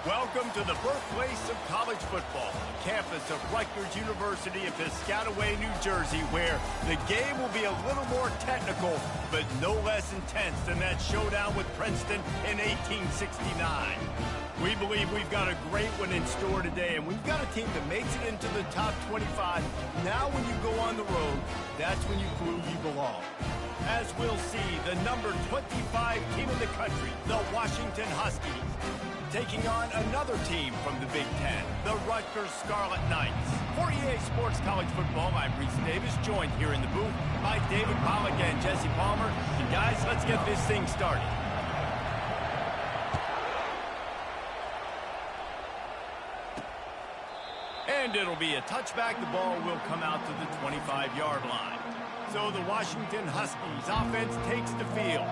Welcome to the birthplace of college football, the campus of Rutgers University in Piscataway, New Jersey, where the game will be a little more technical, but no less intense than that showdown with Princeton in 1869. We believe we've got a great one in store today, and we've got a team that makes it into the top 25. Now when you go on the road, that's when you prove you belong. As we'll see, the number 25 team in the country, the Washington Huskies, taking on another team from the Big Ten, the Rutgers Scarlet Knights. For EA Sports College Football, I'm Reese Davis, joined here in the booth by David Pollack and Jesse Palmer. And guys, let's get this thing started. And it'll be a touchback. The ball will come out to the 25-yard line. So the Washington Huskies offense takes the field.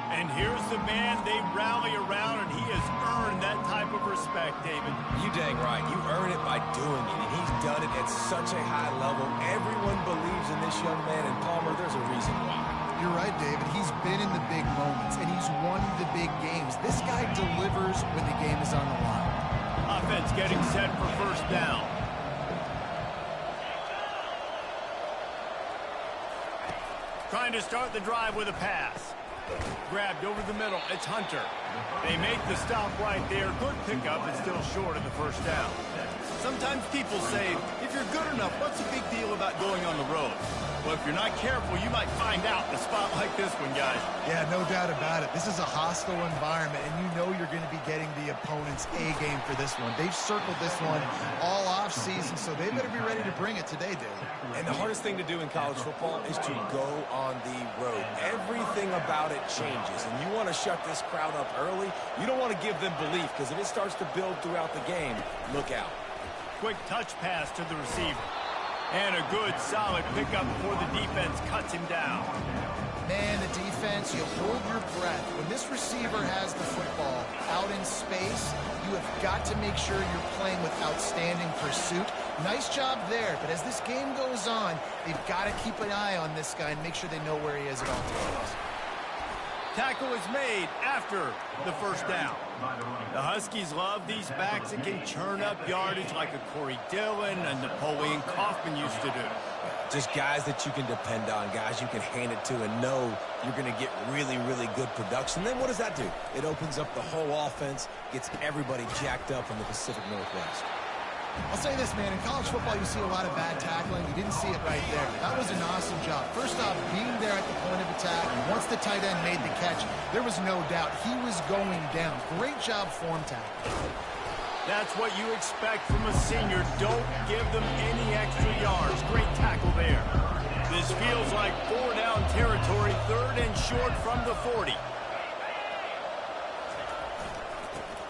And here's the man they rally around, and he has earned that type of respect, David. You dang right. You earn it by doing it, and he's done it at such a high level. Everyone believes in this young man, and Palmer, there's a reason why. You're right, David. He's been in the big moments, and he's won the big games. This guy delivers when the game is on the line. Offense getting set for first down. Trying to start the drive with a pass. Grabbed over the middle. It's Hunter. They make the stop right there. Good pickup, but still short of the first down. Sometimes people say, if you're good enough, what's the big deal about going on the road? Well, if you're not careful, you might find out in a spot like this one, guys. Yeah, no doubt about it. This is a hostile environment, and you know you're going to be getting the opponent's A-game for this one. They've circled this one all off-season, so they better be ready to bring it today, Dave. And the hardest thing to do in college football is to go on the road. Everything about it changes, and you want to shut this crowd up early. You don't want to give them belief, because if it starts to build throughout the game, look out. Quick touch pass to the receiver. And a good, solid pickup before the defense cuts him down. Man, the defense, you hold your breath. When this receiver has the football out in space, you have got to make sure you're playing with outstanding pursuit. Nice job there, but as this game goes on, they've got to keep an eye on this guy and make sure they know where he is at all times. Tackle is made after the first down. The Huskies love these backs that can churn up yardage like a Corey Dillon and Napoleon Kaufman used to do. Just guys that you can depend on, guys you can hand it to and know you're going to get really, really good production. Then what does that do? It opens up the whole offense, gets everybody jacked up in the Pacific Northwest. I'll say this, man, in college football you see a lot of bad tackling. You didn't see it right there. That was an awesome job. First off, being there at the point of attack, once the tight end made the catch, there was no doubt he was going down. Great job form tackle. That's what you expect from a senior. Don't give them any extra yards. Great tackle there. This feels like 4-down territory, third and short from the 40.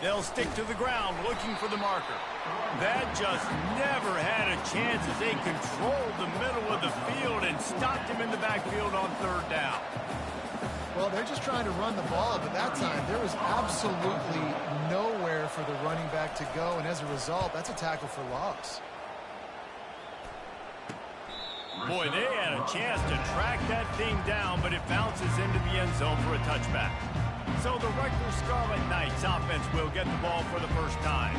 They'll stick to the ground looking for the marker. That just never had a chance as they controlled the middle of the field and stopped him in the backfield on third down. Well, they're just trying to run the ball, but that time there was absolutely nowhere for the running back to go, and as a result, that's a tackle for loss. Boy, they had a chance to track that thing down, but it bounces into the end zone for a touchback. So the Rutgers Scarlet Knights offense will get the ball for the first time.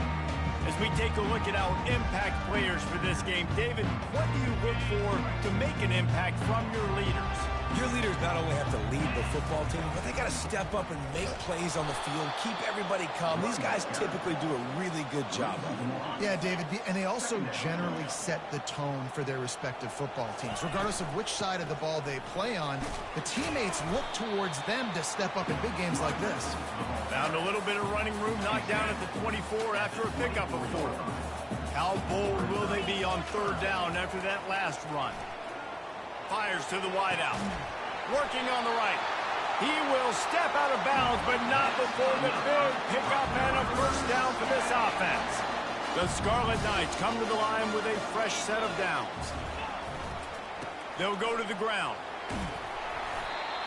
As we take a look at our impact players for this game, David, what do you look for to make an impact from your leaders? Your leaders not only have to lead the football team, but they got to step up and make plays on the field, keep everybody calm. These guys typically do a really good job of it. Yeah, David, and they also generally set the tone for their respective football teams. Regardless of which side of the ball they play on, the teammates look towards them to step up in big games like this. Found a little bit of running room, knocked down at the 24 after a pickup of 4. How bold will they be on third down after that last run? Fires to the wideout. Working on the right. He will step out of bounds, but not before the big pickup and a first down for this offense. The Scarlet Knights come to the line with a fresh set of downs. They'll go to the ground.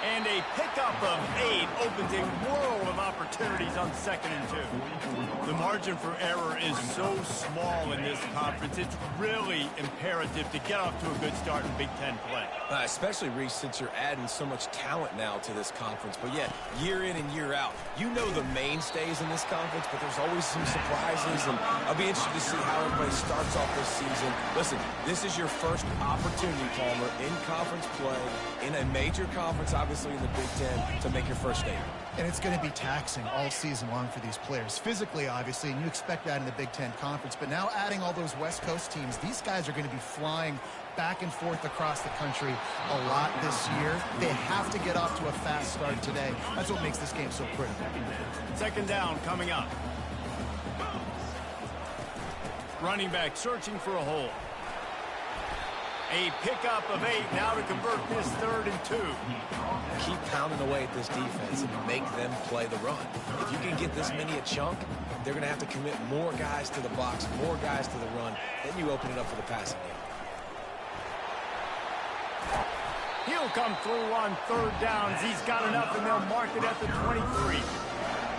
And a pickup of 8 opens a world of opportunities on 2nd and 2. The margin for error is so small in this conference, it's really imperative to get off to a good start in Big Ten play. Especially, Reese, since you're adding so much talent now to this conference. But yet, year in and year out, you know the mainstays in this conference, but there's always some surprises. And I'll be interested to see how everybody starts off this season. Listen, this is your first opportunity, Palmer, in conference play, in a major conference, obviously in the Big Ten, to make your first statement. And it's going to be taxing all season long for these players. Physically, obviously, and you expect that in the Big Ten Conference. But now adding all those West Coast teams, these guys are going to be flying back and forth across the country a lot this year. They have to get off to a fast start today. That's what makes this game so critical. 2nd down coming up. Running back searching for a hole. A pickup of 8 now to convert this 3rd and 2. Keep pounding away at this defense and make them play the run. If you can get this many a chunk, they're going to have to commit more guys to the box, more guys to the run. Then you open it up for the passing game. He'll come through on 3rd downs. He's got enough, and they'll mark it at the 23.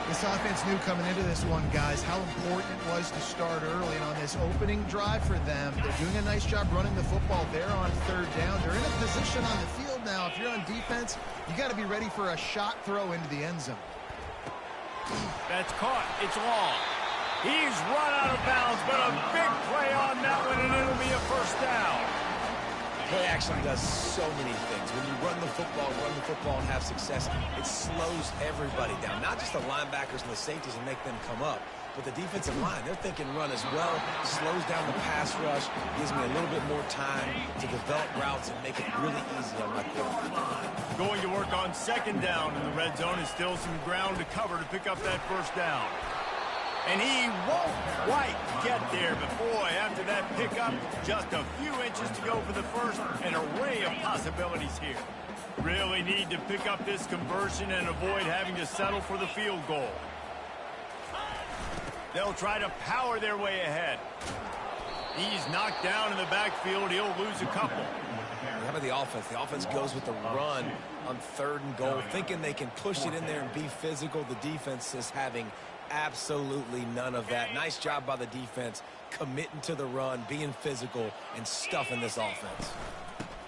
This offense knew coming into this one, guys, how important it was to start early. And on this opening drive for them, they're doing a nice job running the football there on 3rd down. They're in a position on the field now. If you're on defense, you got to be ready for a shot throw into the end zone. That's caught. It's long. He's run out of bounds, but a big play on that one, and it'll be a 1st down. Play action does so many things. When you run the football, and have success, it slows everybody down. Not just the linebackers and the safeties and make them come up, but the defensive line. They're thinking run as well. Slows down the pass rush. Gives me a little bit more time to develop routes and make it really easy on my quarterback. Going to work on 2nd down in the red zone is still some ground to cover to pick up that 1st down. And he won't quite get there, but boy, after that pickup, just a few inches to go for the 1st, an array of possibilities here. Really need to pick up this conversion and avoid having to settle for the field goal. They'll try to power their way ahead. He's knocked down in the backfield. He'll lose a couple. How about the offense? The offense goes with the run on 3rd and goal, thinking they can push it in there and be physical. The defense is having absolutely none of that. Nice job by the defense, committing to the run, being physical, and stuffing this offense.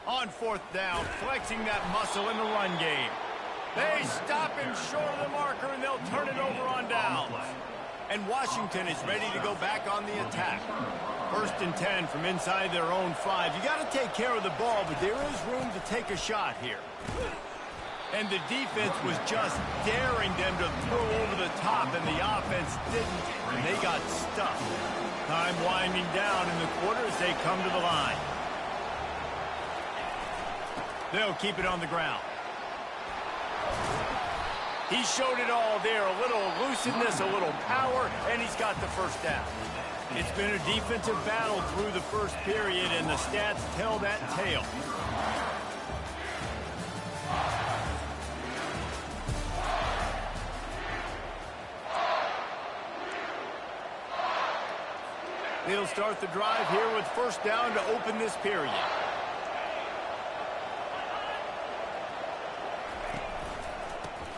On 4th down, flexing that muscle in the run game. They stop him short of the marker, and they'll turn it over on downs. And Washington is ready to go back on the attack. 1st and 10 from inside their own 5. You got to take care of the ball, but there is room to take a shot here. And the defense was just daring them to throw over the top, and the offense didn't, and they got stuffed. Time winding down in the quarter as they come to the line. They'll keep it on the ground. He showed it all there, a little elusiveness, a little power, and he's got the 1st down. It's been a defensive battle through the 1st period, and the stats tell that tale. They'll start the drive here with 1st down to open this period.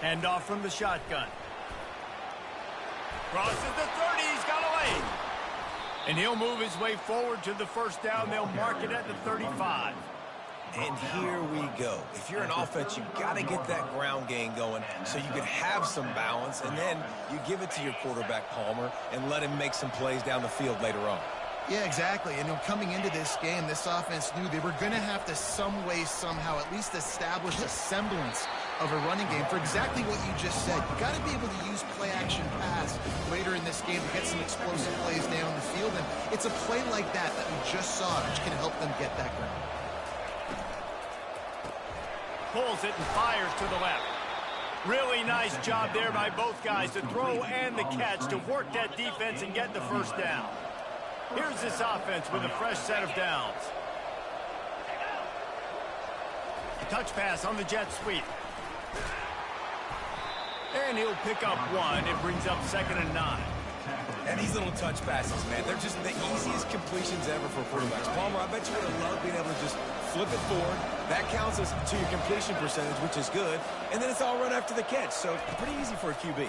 Hand off from the shotgun. Crosses the 30, he's got a lane. And he'll move his way forward to the 1st down. They'll mark it at the 35. And here we go. If you're an offense, you've got to get that ground game going so you can have some balance, and then you give it to your quarterback, Palmer, and let him make some plays down the field later on. Yeah, exactly. And coming into this game, this offense knew they were going to have to some way, somehow, at least establish a semblance of a running game for exactly what you just said. You got to be able to use play-action pass later in this game to get some explosive plays down the field. And it's a play like that that we just saw which can help them get that ground. Pulls it and fires to the left. Really nice job there by both guys, the throw and the catch, to work that defense and get the 1st down. Here's this offense with a fresh set of downs. Touch pass on the jet sweep. And he'll pick up 1. It brings up 2nd and 9. And these little touch passes, man, they're just the easiest completions ever for quarterbacks. Palmer, I bet you would have loved being able to just flip it forward, That counts as to your completion percentage, which is good. And then it's all run after the catch, so pretty easy for a QB.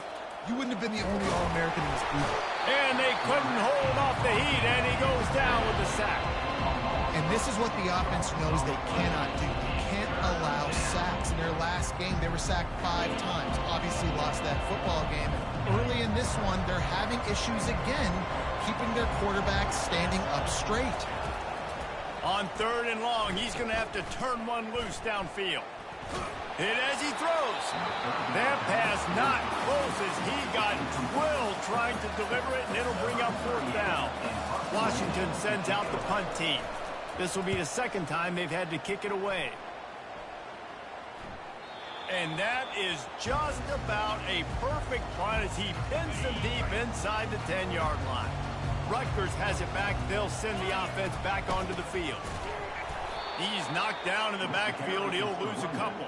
You wouldn't have been the only All-American in this booth. And they couldn't hold off the heat, and he goes down with the sack. And this is what the offense knows they cannot do. They can't allow sacks. In their last game, they were sacked 5 times. Obviously lost that football game. And early in this one, they're having issues again, keeping their quarterback standing up straight. On 3rd and long, he's going to have to turn one loose downfield. Hit as he throws. That pass not close as he got drilled trying to deliver it, and it'll bring up 4th down. Washington sends out the punt team. This will be the 2nd time they've had to kick it away. And that is just about a perfect punt as he pins them deep inside the 10-yard line. Rutgers has it back. They'll send the offense back onto the field. He's knocked down in the backfield. He'll lose a couple.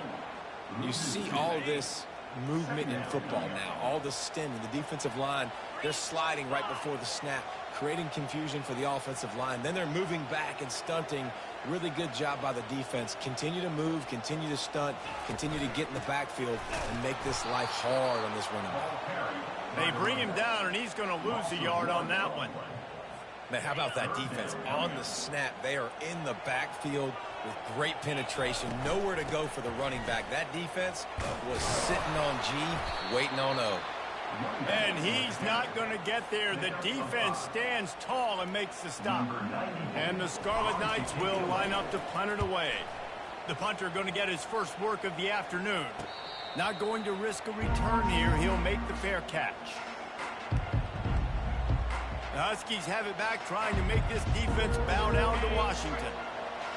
You see all this movement in football now. All the stem in the defensive line. They're sliding right before the snap, creating confusion for the offensive line. Then they're moving back and stunting. Really good job by the defense. Continue to move, continue to stunt, continue to get in the backfield and make this life hard on this running back. They bring him down, and he's going to lose a yard on that one. Man, how about that defense? On the snap, they are in the backfield with great penetration. Nowhere to go for the running back. That defense was sitting on G, waiting on O. And he's not going to get there. The defense stands tall and makes the stop. And the Scarlet Knights will line up to punt it away. The punter going to get his first work of the afternoon. Not going to risk a return here. He'll make the fair catch. The Huskies have it back, trying to make this defense bow down to Washington.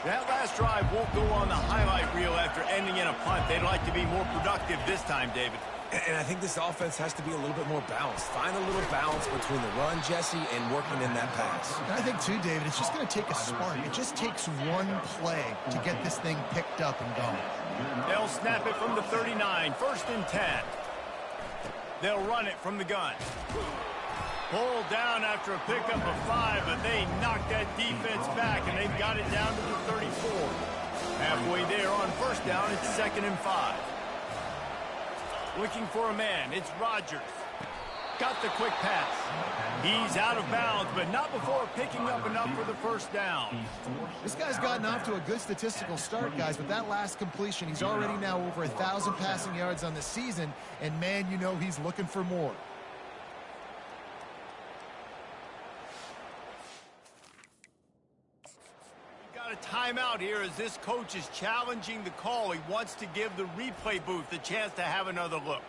That last drive won't go on the highlight reel after ending in a punt. They'd like to be more productive this time, David. And I think this offense has to be a little bit more balanced. Find a little balance between the run, Jesse, and working in that pass. And I think, too, David, it's just going to take a spark. It just takes one play to get this thing picked up and going. They'll snap it from the 39, 1st and 10. They'll run it from the gun. Pulled down after a pickup of 5, but they knocked that defense back, and they've got it down to the 34. Halfway there on 1st down, it's 2nd and 5. Looking for a man, it's Rodgers. Got the quick pass. He's out of bounds, but not before picking up enough for the 1st down. This guy's gotten off to a good statistical start, guys, but that last completion, he's already now over 1,000 passing yards on the season, and man, you know he's looking for more. Timeout here as this coach is challenging the call. He wants to give the replay booth a chance to have another look.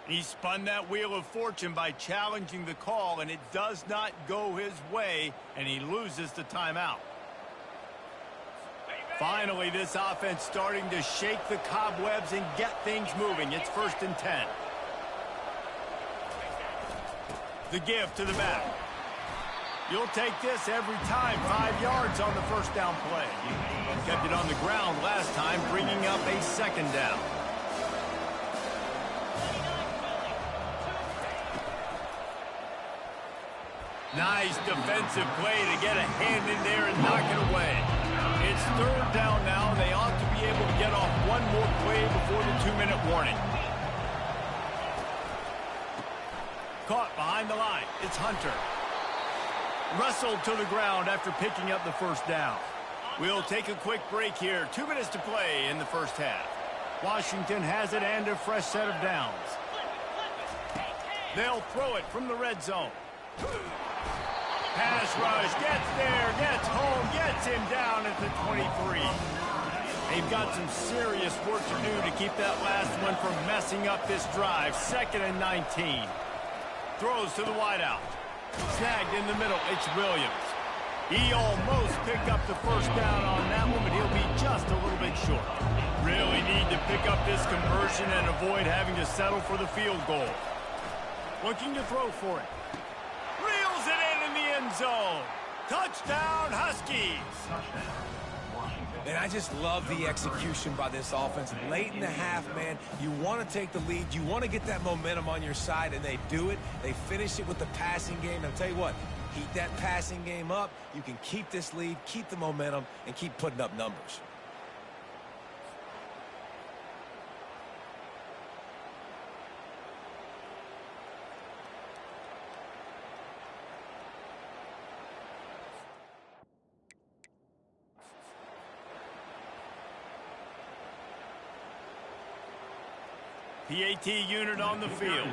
He spun that wheel of fortune by challenging the call, and it does not go his way, and he loses the timeout. Finally, this offense starting to shake the cobwebs and get things moving. It's 1st and 10. The give to the back. You'll take this every time. 5 yards on the 1st down play. Kept it on the ground last time, bringing up a 2nd down. Nice defensive play to get a hand in there and knock it away. It's 3rd down now. They ought to be able to get off one more play before the 2-minute warning. Caught behind the line. It's Hunter. Wrestled to the ground after picking up the 1st down. We'll take a quick break here. 2 minutes to play in the 1st half. Washington has it and a fresh set of downs. They'll throw it from the red zone. Pass rush, gets there, gets home, gets him down at the 23. They've got some serious work to do to keep that last one from messing up this drive. 2nd and 19. Throws to the wideout. Snagged in the middle, it's Williams. He almost picked up the 1st down on that one, but he'll be just a little bit short. Really need to pick up this conversion and avoid having to settle for the field goal. Looking to throw for it. Reels it in the end zone. Touchdown, Huskies. And I just love the execution by this offense. Late in the half, man, you want to take the lead. You want to get that momentum on your side, and they do it. They finish it with the passing game. And I'll tell you what, keep that passing game up. You can keep this lead, keep the momentum, and keep putting up numbers. PAT unit on the field.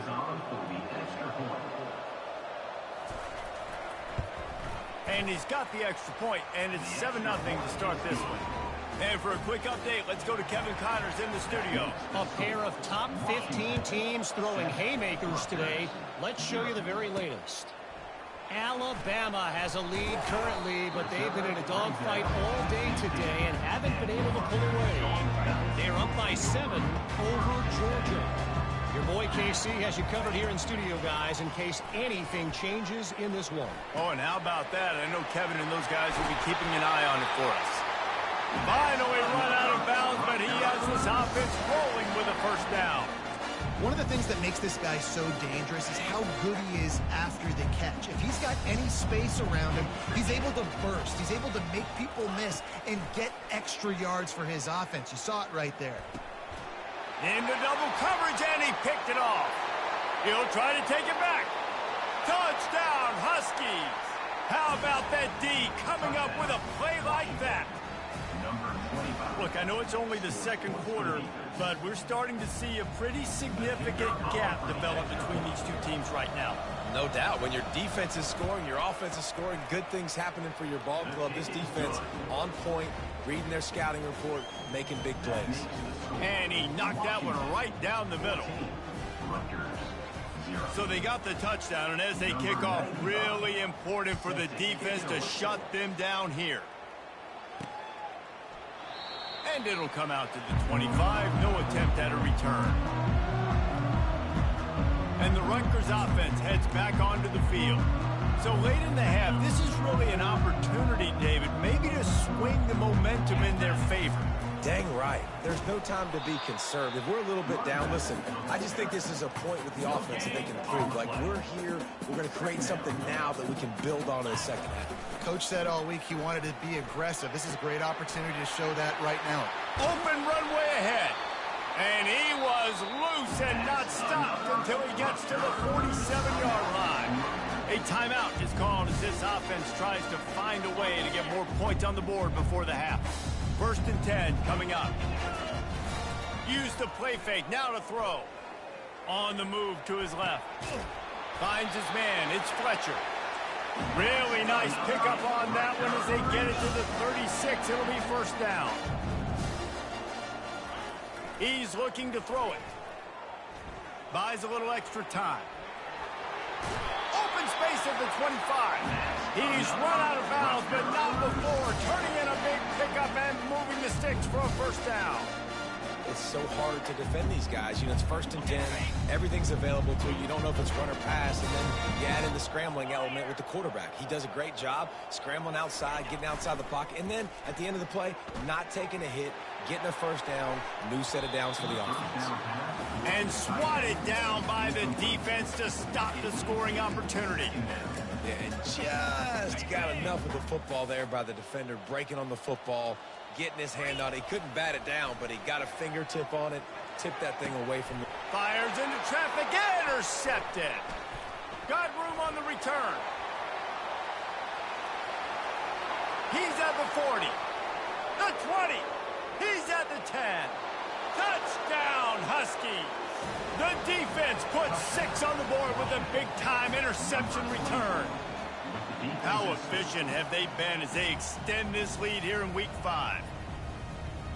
And he's got the extra point, and it's 7-0 to start this one. And for a quick update, let's go to Kevin Connors in the studio. A pair of top 15 teams throwing haymakers today. Let's show you the very latest. Alabama has a lead currently, but they've been in a dogfight all day today and haven't been able to pull away. They're up by 7 over Georgia. Your boy KC has you covered here in studio, guys, in case anything changes in this one. Oh, and how about that? I know Kevin and those guys will be keeping an eye on it for us. Finally run out of bounds, but he has this offense rolling with a first down. One of the things that makes this guy so dangerous is how good he is after the catch. If he's got any space around him, he's able to burst. He's able to make people miss and get extra yards for his offense. You saw it right there. Into double coverage, and he picked it off. He'll try to take it back. Touchdown, Huskies. How about that D coming up with a play like that? Look, I know it's only the second quarter, but we're starting to see a pretty significant gap develop between these two teams right now. No doubt. When your defense is scoring, your offense is scoring, good things happening for your ball club. This defense on point, reading their scouting report, making big plays. And he knocked that one right down the middle. So they got the touchdown, and as they kick off, really important for the defense to shut them down here. And it'll come out to the 25. No attempt at a return. And the Rutgers offense heads back onto the field. So late in the half, this is really an opportunity, David, maybe to swing the momentum in their favor. Dang right. There's no time to be concerned. If we're a little bit down, listen, I just think this is a point with the offense that they can prove. Like, we're here, we're going to create something now that we can build on in the second half. Coach said all week he wanted to be aggressive. This is a great opportunity to show that right now. Open runway ahead. And he was loose and not stopped until he gets to the 47-yard line. A timeout is called as this offense tries to find a way to get more points on the board before the half. 1st and 10 coming up. Use the play fake, now to throw. On the move to his left. Finds his man, it's Fletcher. Really nice pickup on that one as they get it to the 36. It'll be first down. He's looking to throw it. Buys a little extra time. Open space at the 25. He's run out of bounds, but not before. Turning in a big pickup and moving the sticks for a first down. It's so hard to defend these guys. You know, it's 1st and 10. Everything's available to you. You don't know if it's run or pass, and then you add in the scrambling element with the quarterback. He does a great job scrambling outside, getting outside the pocket, and then at the end of the play, not taking a hit, getting a first down, new set of downs for the offense. And swatted down by the defense to stop the scoring opportunity. Yeah, and just got enough of the football there by the defender, breaking on the football, getting his hand on it. He couldn't bat it down, but he got a fingertip on it, tipped that thing away from the... Fires into traffic, intercepted. Got room on the return. He's at the 40, the 20. He's at the 10. Touchdown, Huskies. The defense puts 6 on the board with a big-time interception return. How efficient have they been as they extend this lead here in Week 5?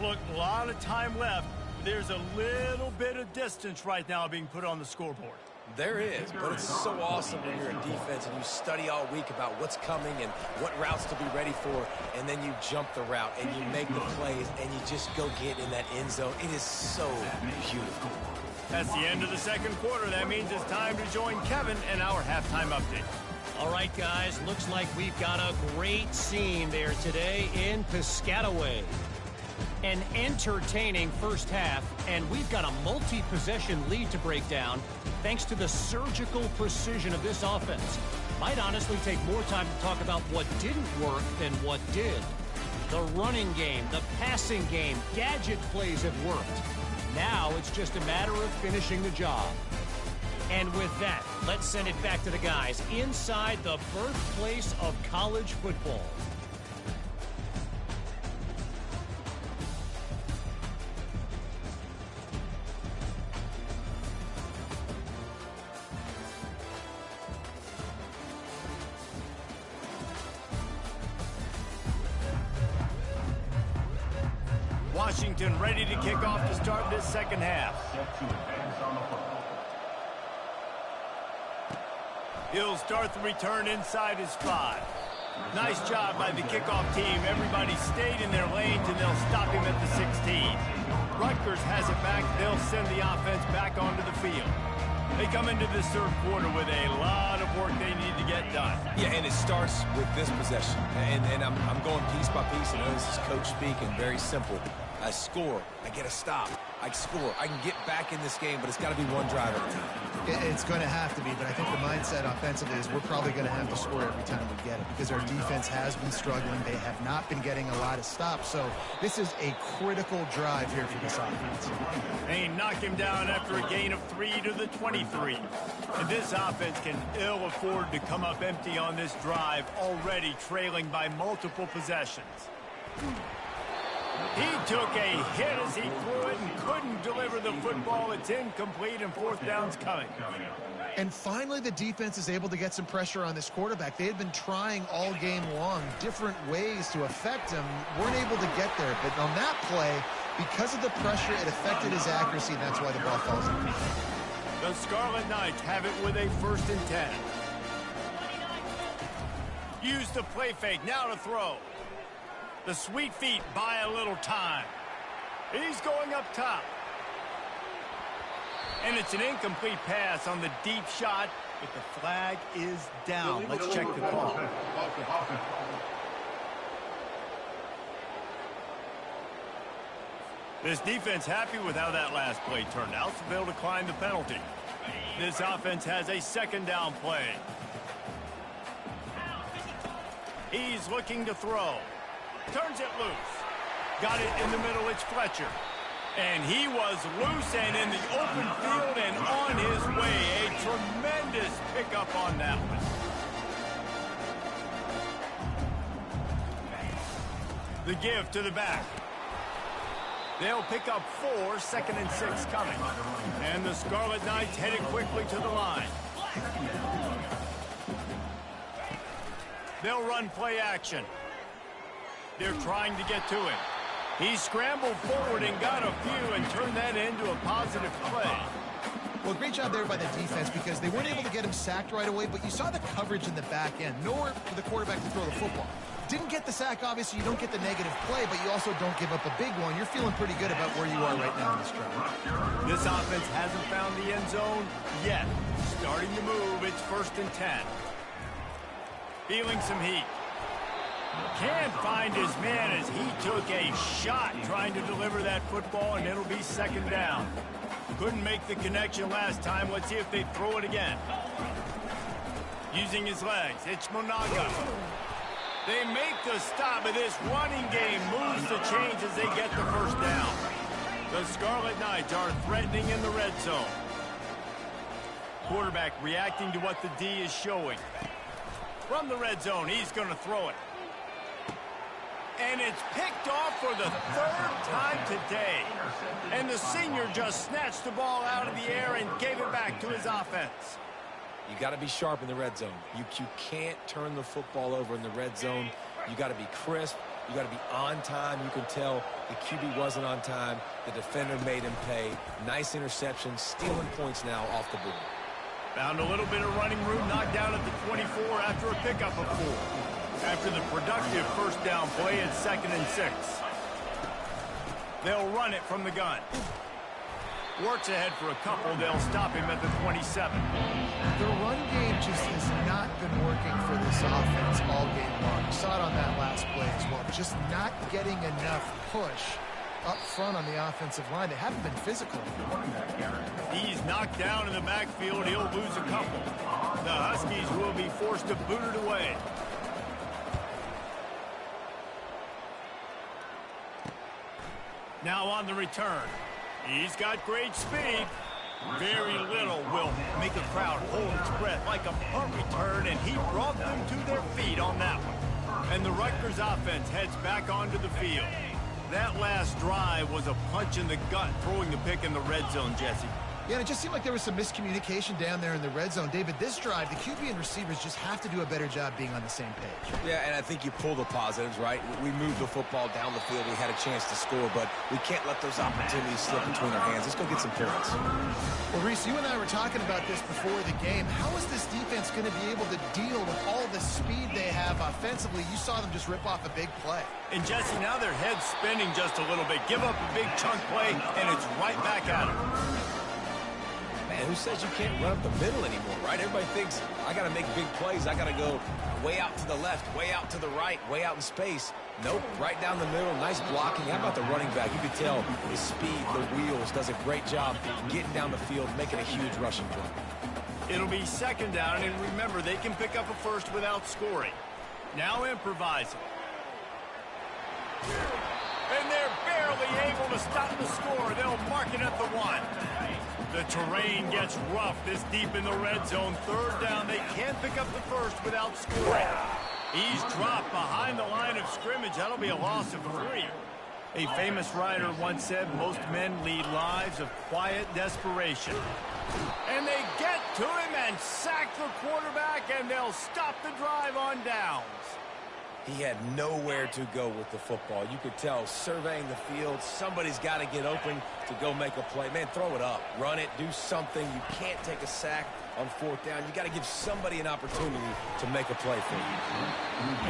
Look, a lot of time left. There's a little bit of distance right now being put on the scoreboard. There is, but it's so awesome when you're in defense and you study all week about what's coming and what routes to be ready for, and then you jump the route and you make the plays and you just go get in that end zone. It is so beautiful. That's the end of the second quarter. That means it's time to join Kevin in our halftime update. All right, guys, looks like we've got a great scene there today in Piscataway. An entertaining first half, and we've got a multi-possession lead to break down thanks to the surgical precision of this offense. Might honestly take more time to talk about what didn't work than what did. The running game, the passing game, gadget plays have worked. Now it's just a matter of finishing the job. And with that, let's send it back to the guys inside the birthplace of college football. Washington ready to kick off to start this second half. He'll start the return inside his 5. Nice job by the kickoff team. Everybody stayed in their lanes, and they'll stop him at the 16. Rutgers has it back. They'll send the offense back onto the field. They come into this third quarter with a lot of work they need to get done. Yeah, and it starts with this possession. And I'm going piece by piece. I know this is coach speaking, very simple. I score, I get a stop, I score, I can get back in this game, but it's got to be one drive at a time. It's going to have to be, but I think the mindset offensively is we're probably going to have to score every time we get it because our defense has been struggling. They have not been getting a lot of stops, so this is a critical drive here for this offense. They knock him down after a gain of 3 to the 23. And this offense can ill afford to come up empty on this drive, already trailing by multiple possessions. He took a hit as he threw it and couldn't deliver the football. It's incomplete and fourth down's coming. And finally, the defense is able to get some pressure on this quarterback. They had been trying all game long different ways to affect him. Weren't able to get there. But on that play, because of the pressure, it affected his accuracy, and that's why the ball falls in. The Scarlet Knights have it with a 1st and 10. Use the play fake. Now to throw. The sweet feet buy a little time. He's going up top. And it's an incomplete pass on the deep shot, but the flag is down. Let's check the call. This defense happy with how that last play turned out, so they'll decline the penalty. This offense has a 2nd down play. He's looking to throw. Turns it loose. Got it in the middle. It's Fletcher. And he was loose and in the open field and on his way. A tremendous pickup on that one. The give to the back. They'll pick up 4, 2nd and 6 coming. And the Scarlet Knights headed quickly to the line. They'll run play action. They're trying to get to him. He scrambled forward and got a few and turned that into a positive play. Well, great job there by the defense because they weren't able to get him sacked right away, but you saw the coverage in the back end. Nowhere for the quarterback to throw the football. Didn't get the sack, obviously. You don't get the negative play, but you also don't give up a big one. You're feeling pretty good about where you are right now in this drive. This offense hasn't found the end zone yet. Starting to move. It's 1st and 10. Feeling some heat. Can't find his man as he took a shot trying to deliver that football, and it'll be 2nd down. Couldn't make the connection last time. Let's see if they throw it again. Using his legs, it's Monaga. They make the stop, but this running game moves the chains as they get the 1st down. The Scarlet Knights are threatening in the red zone. Quarterback reacting to what the D is showing. From the red zone, he's going to throw it. And it's picked off for the 3rd time today. And the senior just snatched the ball out of the air and gave it back to his offense. You got to be sharp in the red zone. You can't turn the football over in the red zone. You got to be crisp. You got to be on time. You can tell the QB wasn't on time. The defender made him pay. Nice interception, stealing points now off the board. Found a little bit of running room, knocked down at the 24 after a pickup of 4. After the productive 1st down play, it's 2nd and 6. They'll run it from the gun. Works ahead for a couple. They'll stop him at the 27. The run game just has not been working for this offense all game long. You saw it on that last play as well. Just not getting enough push up front on the offensive line. They haven't been physical. He's knocked down in the backfield. He'll lose a couple. The Huskies will be forced to boot it away. Now on the return. He's got great speed. Very little will make a crowd hold its breath like a punt return, and he brought them to their feet on that one. And the Rutgers offense heads back onto the field. That last drive was a punch in the gut, throwing the pick in the red zone, Jesse. Yeah, and it just seemed like there was some miscommunication down there in the red zone. David, this drive, the QB and receivers just have to do a better job being on the same page. Yeah, and I think you pull the positives, right? We moved the football down the field. We had a chance to score, but we can't let those opportunities slip between our hands. Let's go get some points. Well, Reese, you and I were talking about this before the game. How is this defense going to be able to deal with all the speed they have offensively? You saw them just rip off a big play. And, Jesse, now their head's spinning just a little bit. Give up a big chunk play, and it's right back at them. Man, who says you can't run up the middle anymore, right? Everybody thinks, I got to make big plays. I got to go way out to the left, way out to the right, way out in space. Nope, right down the middle, nice blocking. How about the running back? You could tell the speed, the wheels, does a great job getting down the field, making a huge rushing play. It'll be second down, and remember, they can pick up a first without scoring. Now improvising. And they're barely able to stop the score. They'll mark it at the 1. The terrain gets rough this deep in the red zone. Third down, they can't pick up the first without scoring. He's dropped behind the line of scrimmage. That'll be a loss of 3. A famous writer once said, most men lead lives of quiet desperation. And they get to him and sack the quarterback, and they'll stop the drive on downs. He had nowhere to go with the football. You could tell, surveying the field, somebody's got to get open to go make a play. Man, throw it up. Run it. Do something. You can't take a sack on fourth down. You got to give somebody an opportunity to make a play for you.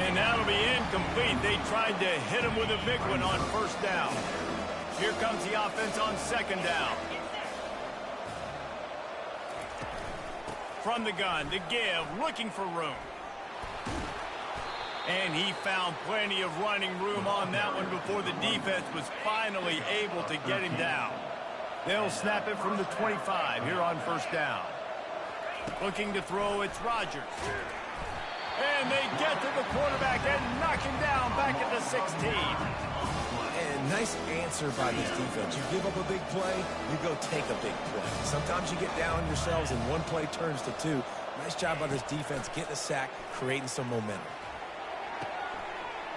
And that'll be incomplete. They tried to hit him with a big one on first down. Here comes the offense on second down. From the gun, to give, looking for room. And he found plenty of running room on that one before the defense was finally able to get him down. They'll snap it from the 25 here on first down. Looking to throw, it's Rodgers. And they get to the quarterback and knock him down back at the 16. And nice answer by this defense. You give up a big play, you go take a big play. Sometimes you get down on yourselves and one play turns to 2. Nice job by this defense getting a sack, creating some momentum.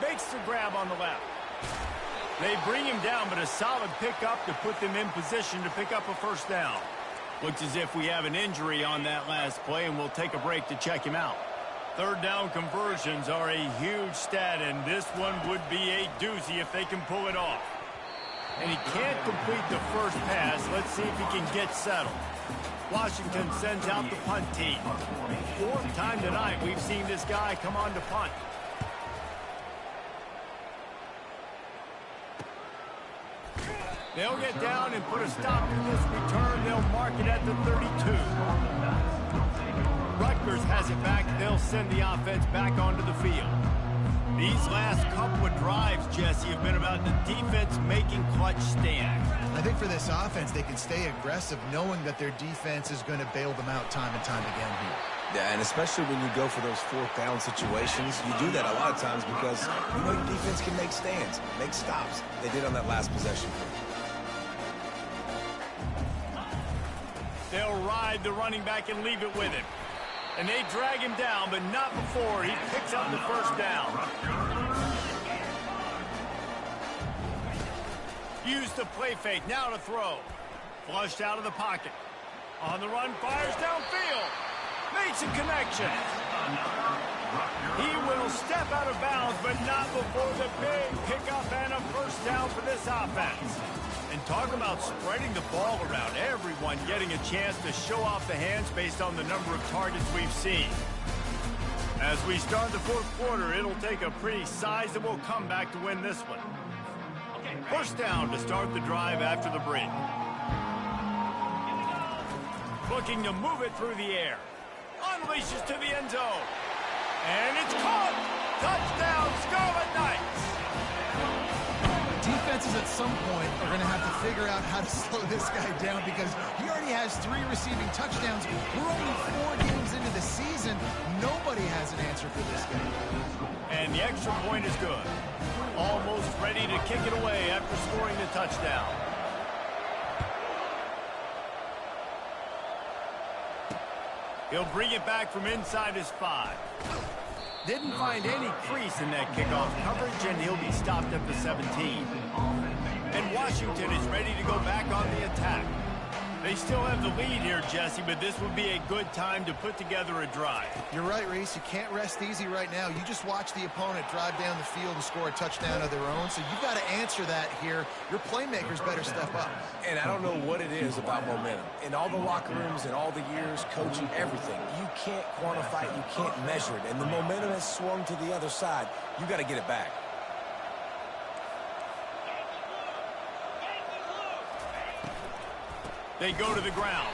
Makes the grab on the left. They bring him down, but a solid pickup to put them in position to pick up a first down. Looks as if we have an injury on that last play, and we'll take a break to check him out. Third down conversions are a huge stat, and this one would be a doozy if they can pull it off. And he can't complete the first pass. Let's see if he can get settled. Washington sends out the punt team. Fourth time tonight we've seen this guy come on to punt. They'll get down and put a stop to this return. They'll mark it at the 32. Rutgers has it back. They'll send the offense back onto the field. These last couple of drives, Jesse, have been about the defense making clutch stands. I think for this offense, they can stay aggressive knowing that their defense is going to bail them out time and time again here. Yeah, and especially when you go for those fourth down situations, you do that a lot of times because you know your defense can make stands, make stops. They did on that last possession. They'll ride the running back and leave it with him. And they drag him down, but not before he picks up the first down. Use the play fake, now to throw. Flushed out of the pocket. On the run, fires downfield. Makes a connection. He will step out of bounds, but not before the big pickup and a first down for this offense. And talk about spreading the ball around. Everyone getting a chance to show off the hands based on the number of targets we've seen. As we start the fourth quarter, it'll take a pretty sizable comeback to win this one. First down to start the drive after the break. Looking to move it through the air. Unleashes to the end zone. And it's caught! Touchdown, Scarlet Knights! Defenses at some point are going to have to figure out how to slow this guy down because he already has 3 receiving touchdowns. We're only 4 games into the season. Nobody has an answer for this guy. And the extra point is good. Almost ready to kick it away after scoring the touchdown. He'll bring it back from inside his 5. Didn't find any crease in that kickoff coverage, and he'll be stopped at the 17. And Washington is ready to go back on the attack. They still have the lead here, Jesse, but this would be a good time to put together a drive. You're right, Reese. You can't rest easy right now. You just watch the opponent drive down the field and score a touchdown of their own, so you've got to answer that here. Your playmakers better step up. And I don't know what it is about momentum. In all the locker rooms and all the years, coaching, everything, you can't quantify it, you can't measure it. And the momentum has swung to the other side. You got to get it back. They go to the ground.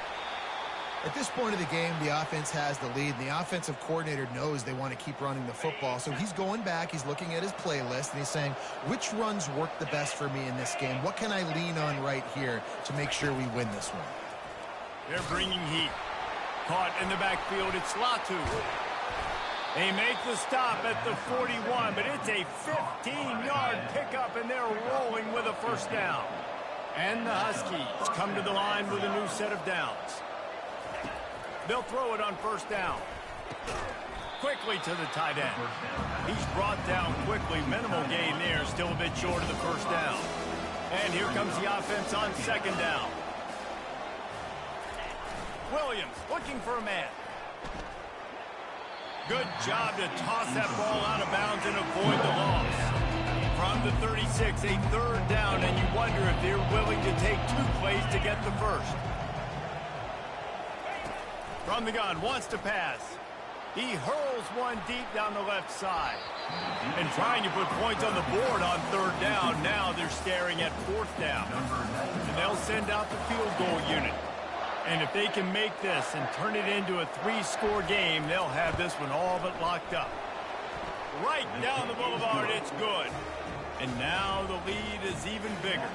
At this point of the game, the offense has the lead, and the offensive coordinator knows they want to keep running the football. So he's going back, he's looking at his playlist, and he's saying, which runs work the best for me in this game? What can I lean on right here to make sure we win this one? They're bringing heat. Caught in the backfield, it's Latu. They make the stop at the 41, but it's a 15-yard pickup, and they're rolling with a first down. And the Huskies come to the line with a new set of downs. They'll throw it on first down. Quickly to the tight end. He's brought down quickly. Minimal gain there, still a bit short of the first down. And here comes the offense on second down. Williams looking for a man. Good job to toss that ball out of bounds and avoid the loss. From the 36, a third down, and you wonder if they're willing to take 2 plays to get the first. From the gun, wants to pass. He hurls one deep down the left side. And trying to put points on the board on third down. Now they're staring at fourth down. And they'll send out the field goal unit. And if they can make this and turn it into a 3-score game, they'll have this one all but locked up. Right down the boulevard, it's good. And now the lead is even bigger.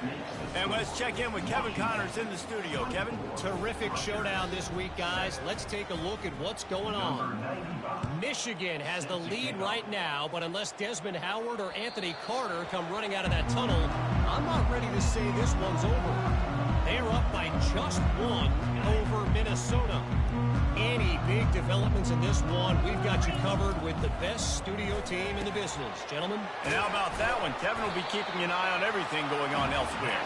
And let's check in with Kevin Connors in the studio. Kevin? Terrific showdown this week, guys. Let's take a look at what's going on. Michigan has the lead right now, but unless Desmond Howard or Anthony Carter come running out of that tunnel, I'm not ready to say this one's over. They're up by just 1 over Minnesota. Any big developments in this one, we've got you covered with the best studio team in the business. Gentlemen? And how about that one? Kevin will be keeping an eye on everything going on elsewhere.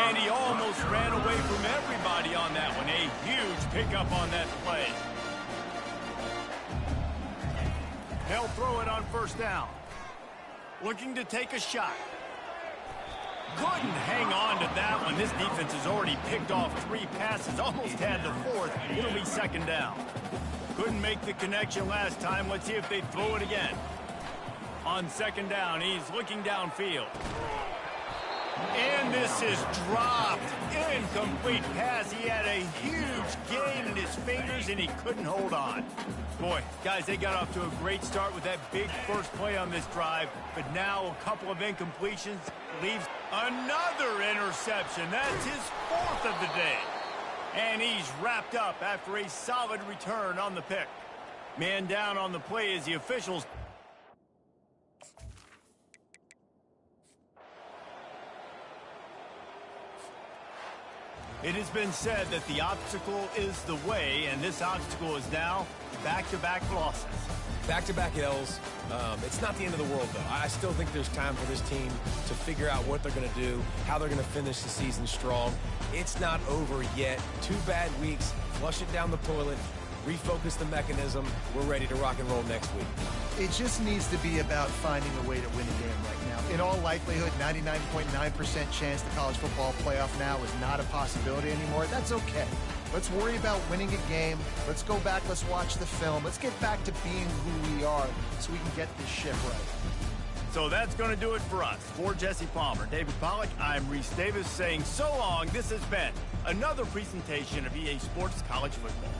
And he almost ran away from everybody on that one. A huge pickup on that play. They'll throw it on first down. Looking to take a shot. Couldn't hang on to that one. This defense has already picked off 3 passes, almost had the 4th. It'll be second down. Couldn't make the connection last time. Let's see if they throw it again. On second down, he's looking downfield. And this is dropped. Incomplete pass. He had a huge gain in his fingers, and he couldn't hold on. Boy, guys, they got off to a great start with that big first play on this drive. But now a couple of incompletions leaves another interception. That's his 4th of the day. And he's wrapped up after a solid return on the pick. Man down on the play as the officials... It has been said that the obstacle is the way, and this obstacle is now back-to-back losses. Back-to-back L's. It's not the end of the world, though. I still think there's time for this team to figure out what they're going to do, how they're going to finish the season strong. It's not over yet. 2 bad weeks. Flush it down the toilet. Refocus the mechanism. We're ready to rock and roll next week. It just needs to be about finding a way to win a game right now. In all likelihood, 99.9% chance the college football playoff now is not a possibility anymore. That's okay. Let's worry about winning a game. Let's go back. Let's watch the film. Let's get back to being who we are so we can get this ship right. So that's going to do it for us. For Jesse Palmer, David Pollack, I'm Reese Davis saying so long. This has been another presentation of EA Sports College Football.